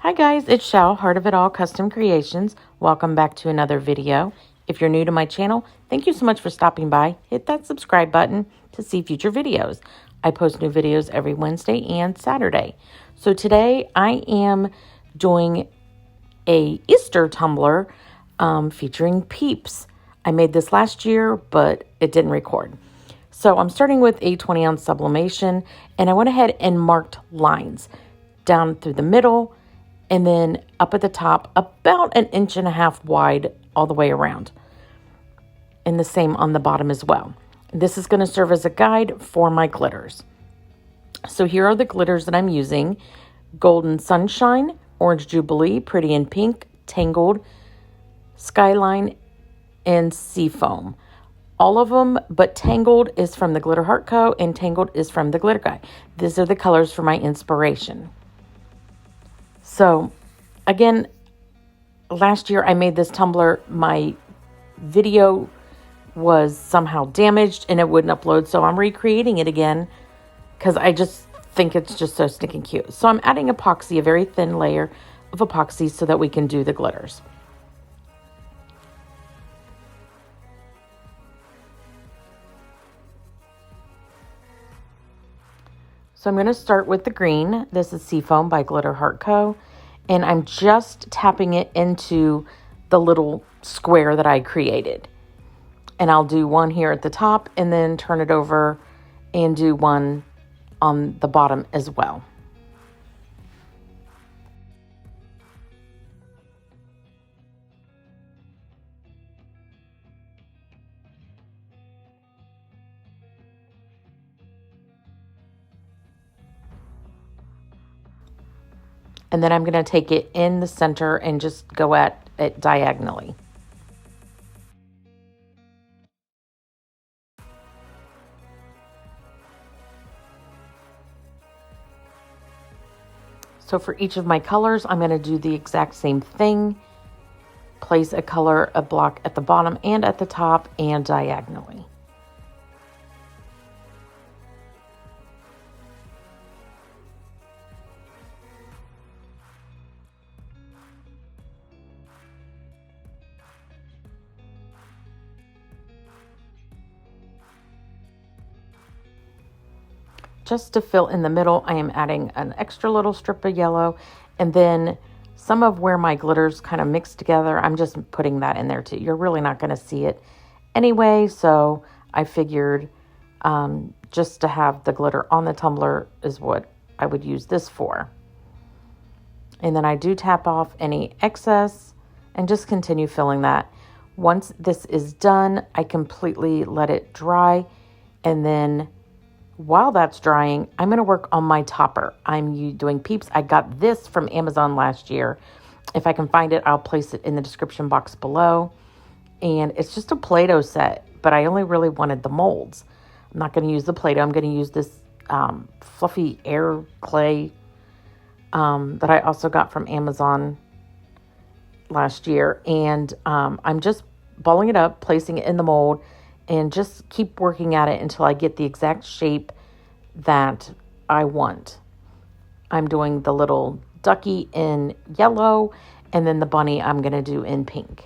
Hi guys, it's Shao, Heart of It All Custom Creations. Welcome back to another video. If you're new to my channel, thank you so much for stopping by. Hit that subscribe button to see future videos. I post new videos every Wednesday and Saturday. So today I am doing a Easter tumbler featuring Peeps. I made this last year, but it didn't record. So I'm starting with a 20-ounce sublimation, and I went ahead and marked lines down through the middle, and then up at the top, about 1.5 inches wide all the way around. And the same on the bottom as well. This is going to serve as a guide for my glitters. So here are the glitters that I'm using. Golden Sunshine, Orange Jubilee, Pretty in Pink, Tangled, Skyline, and Seafoam. All of them, but Tangled is from the Glitter Heart Co. and Tangled is from the Glitter Guy. These are the colors for my inspiration. So, again, last year I made this tumbler. My video was somehow damaged and it wouldn't upload. So I'm recreating it again because I just think it's just so stinking cute. So I'm adding epoxy, a very thin layer of epoxy so that we can do the glitters. So I'm going to start with the green. This is Seafoam by Glitter Heart Co. And I'm just tapping it into the little square that I created. And I'll do one here at the top and then turn it over and do one on the bottom as well. And then I'm going to take it in the center and just go at it diagonally. So for each of my colors, I'm going to do the exact same thing. Place a color, a block at the bottom and at the top and diagonally. Just to fill in the middle, I am adding an extra little strip of yellow, and then some of where my glitters kind of mixed together, I'm just putting that in there too. You're really not going to see it anyway, so I figured just to have the glitter on the tumbler is what I would use this for. And then I do tap off any excess and just continue filling that. Once this is done, I completely let it dry, and then while that's drying, I'm going to work on my topper. I'm doing Peeps. I got this from Amazon last year. If I can find it, I'll place it in the description box below. And it's just a Play-Doh set, but I only really wanted the molds. I'm not going to use the Play-Doh. I'm going to use this fluffy air clay that I also got from Amazon last year. And I'm just balling it up, placing it in the mold, and just keep working at it until I get the exact shape that I want. I'm doing the little ducky in yellow, and then the bunny I'm going to do in pink.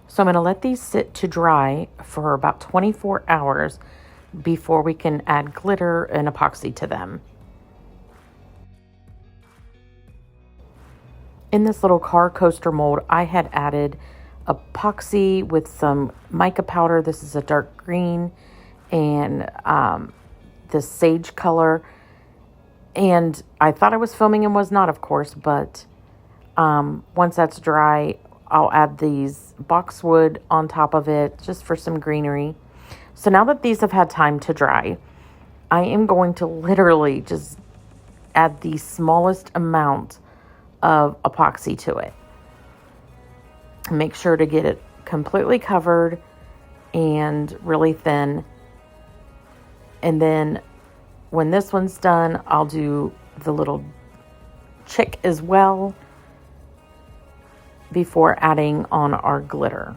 So I'm going to let these sit to dry for about 24 hours before we can add glitter and epoxy to them. In this little car coaster mold, I had added epoxy with some mica powder. This is a dark green and this sage color. And I thought I was filming and was not, of course, but once that's dry, I'll add these boxwood on top of it just for some greenery. So now that these have had time to dry, I am going to literally just add the smallest amount of epoxy to it. Make sure to get it completely covered and really thin. And then when this one's done, I'll do the little chick as well before adding on our glitter.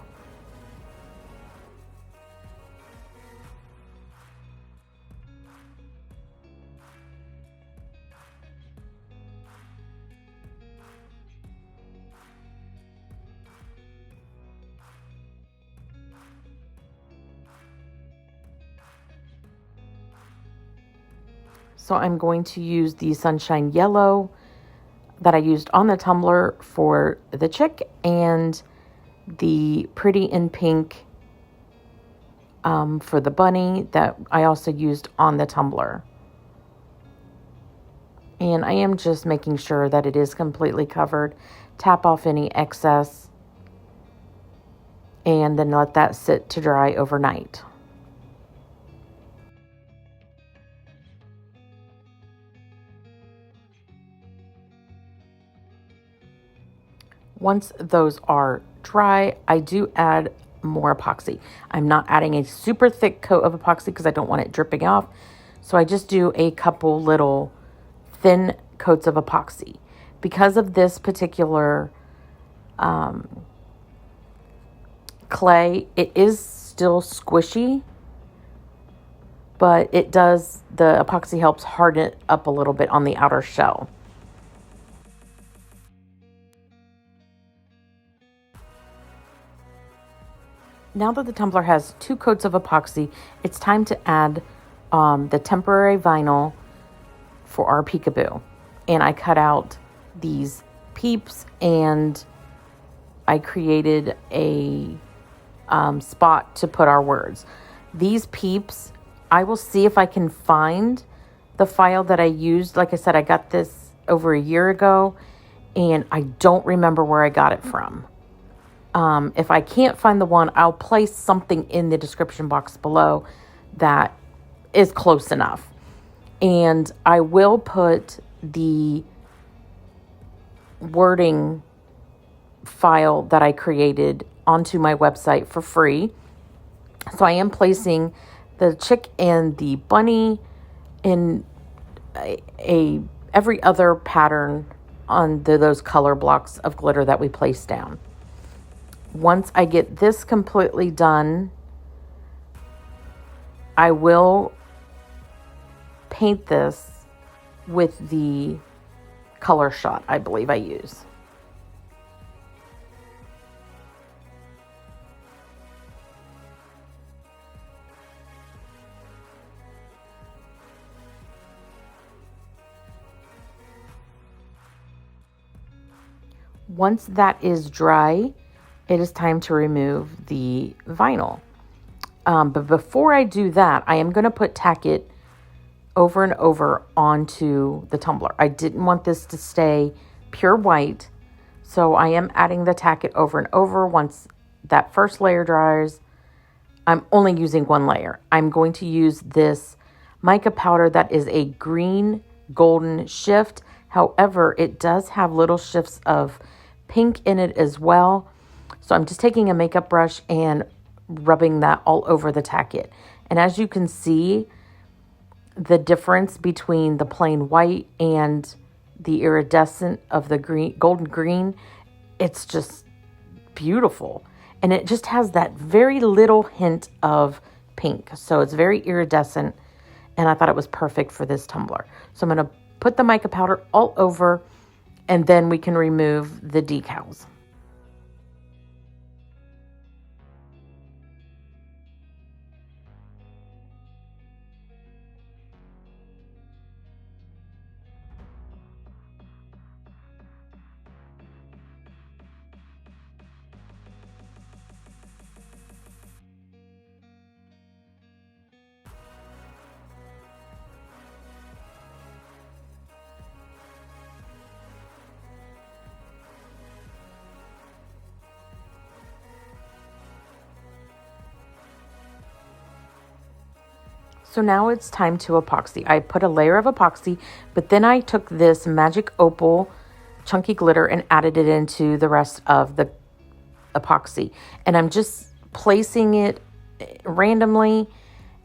So I'm going to use the Sunshine Yellow that I used on the tumbler for the chick, and the Pretty in Pink for the bunny that I also used on the tumbler. And I am just making sure that it is completely covered. Tap off any excess and then let that sit to dry overnight. Once those are dry, I do add more epoxy. I'm not adding a super thick coat of epoxy because I don't want it dripping off. So I just do a couple little thin coats of epoxy. Because of this particular clay, it is still squishy, but the epoxy helps harden it up a little bit on the outer shell. Now that the tumbler has 2 coats of epoxy, it's time to add the temporary vinyl for our Peekaboo. And I cut out these Peeps and I created a spot to put our words. These Peeps, I will see if I can find the file that I used. Like I said, I got this over a year ago and I don't remember where I got it from. If I can't find the one, I'll place something in the description box below that is close enough. And I will put the wording file that I created onto my website for free. So I am placing the chick and the bunny in every other pattern on those color blocks of glitter that we placed down. Once I get this completely done, I will paint this with the Colorshot, I believe I use. Once that is dry, it is time to remove the vinyl. But before I do that, I am going to put Tack it over and over onto the tumbler. I didn't want this to stay pure white, so I am adding the Tack it over and over. Once that first layer dries, I'm only using one layer. I'm going to use this mica powder that is a green golden shift. However, it does have little shifts of pink in it as well. So I'm just taking a makeup brush and rubbing that all over the Tack it. And as you can see, the difference between the plain white and the iridescent of the green, golden green, it's just beautiful. And it just has that very little hint of pink. So it's very iridescent. And I thought it was perfect for this tumbler. So I'm going to put the mica powder all over, and then we can remove the decals. So now it's time to epoxy. I put a layer of epoxy, but then I took this Magic Opal chunky glitter and added it into the rest of the epoxy. And I'm just placing it randomly,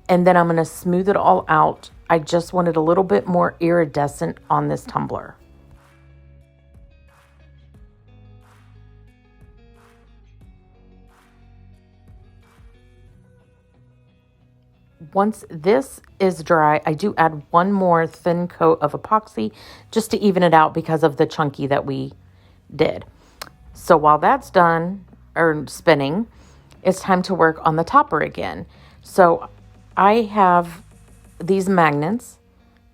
and then I'm going to smooth it all out. I just wanted a little bit more iridescent on this tumbler. Once this is dry, I do add one more thin coat of epoxy just to even it out because of the chunky that we did. So while that's done, or spinning, it's time to work on the topper again. So I have these magnets,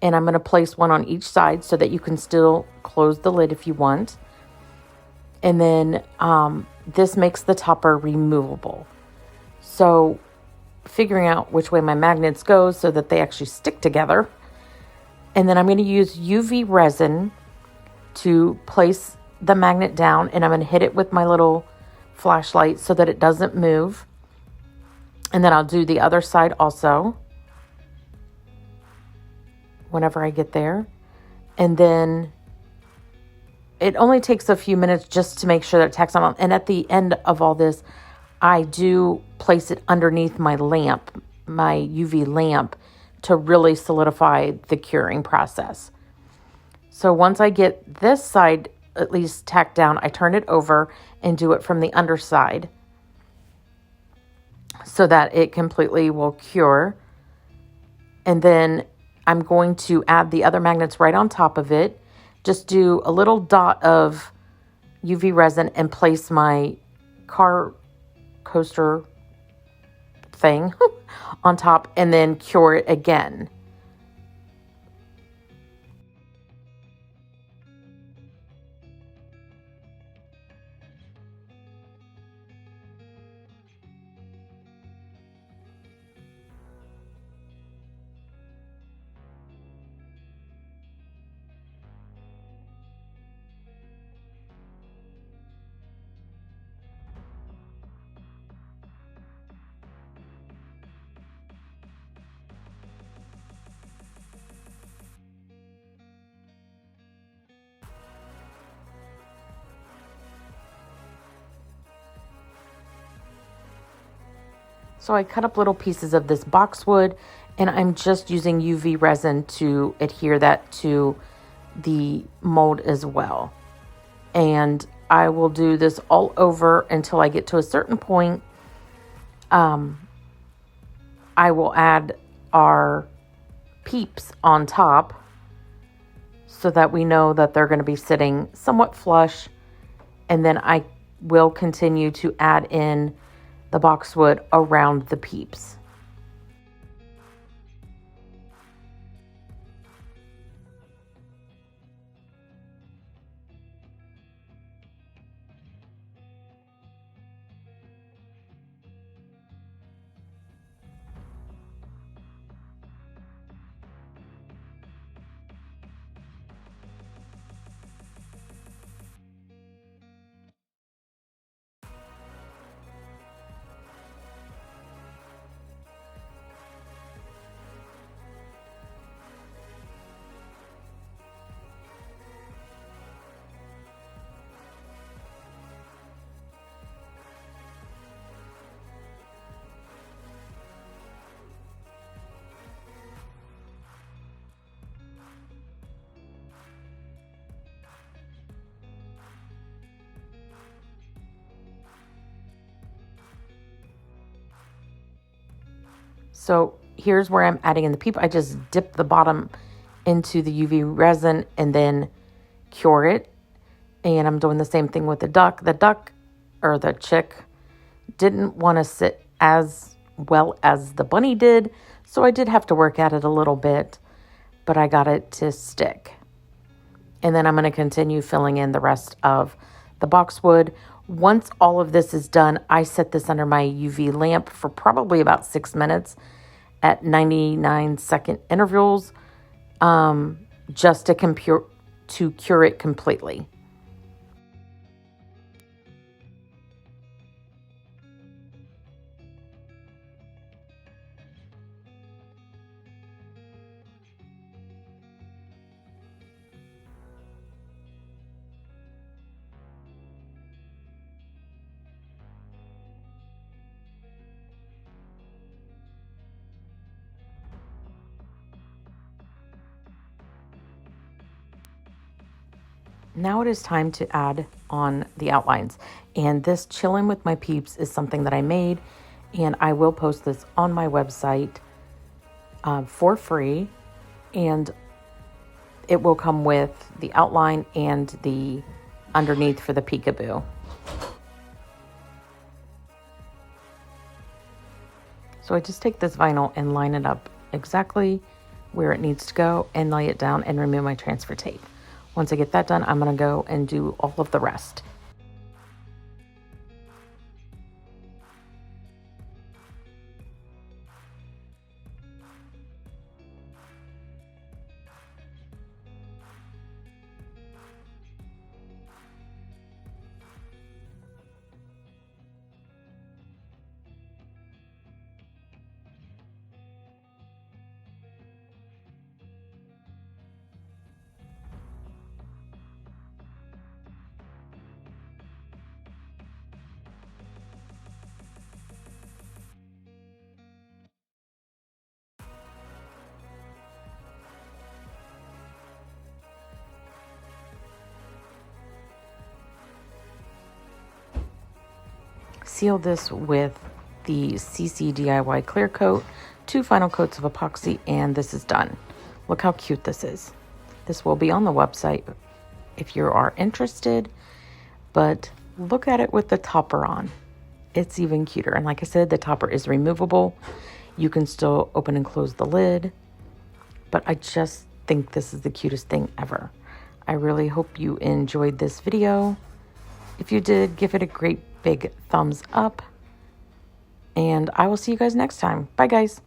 and I'm going to place one on each side so that you can still close the lid if you want. And then this makes the topper removable. So figuring out which way my magnets go so that they actually stick together. And then I'm going to use UV resin to place the magnet down, and I'm going to hit it with my little flashlight so that it doesn't move. And then I'll do the other side also whenever I get there. And then it only takes a few minutes just to make sure that it tacks on. And at the end of all this, I do place it underneath my lamp, my UV lamp, to really solidify the curing process. So once I get this side at least tacked down, I turn it over and do it from the underside so that it completely will cure. And then I'm going to add the other magnets right on top of it. Just do a little dot of UV resin and place my car coaster thing on top, and then cure it again. So I cut up little pieces of this boxwood, and I'm just using UV resin to adhere that to the mold as well. And I will do this all over until I get to a certain point. I will add our Peeps on top so that we know that they're going to be sitting somewhat flush. And then I will continue to add in the boxwood around the Peeps. So here's where I'm adding in the Peep. I just dip the bottom into the UV resin and then cure it. And I'm doing the same thing with the duck. The duck, or the chick, didn't want to sit as well as the bunny did. So I did have to work at it a little bit, but I got it to stick. And then I'm going to continue filling in the rest of the boxwood. Once all of this is done, I set this under my UV lamp for probably about 6 minutes at 99-second intervals, just to cure it completely. Now it is time to add on the outlines. And this Chillin' with my Peeps is something that I made, and I will post this on my website for free. And it will come with the outline and the underneath for the peekaboo. So I just take this vinyl and line it up exactly where it needs to go and lay it down and remove my transfer tape. Once I get that done, I'm going to go and do all of the rest. Seal this with the CC DIY clear coat, 2 final coats of epoxy, and this is done. Look how cute this is. This will be on the website if you are interested, but look at it with the topper on. It's even cuter. And like I said, the topper is removable. You can still open and close the lid, but I just think this is the cutest thing ever. I really hope you enjoyed this video. If you did, give it a great big thumbs up, and I will see you guys next time. Bye, guys.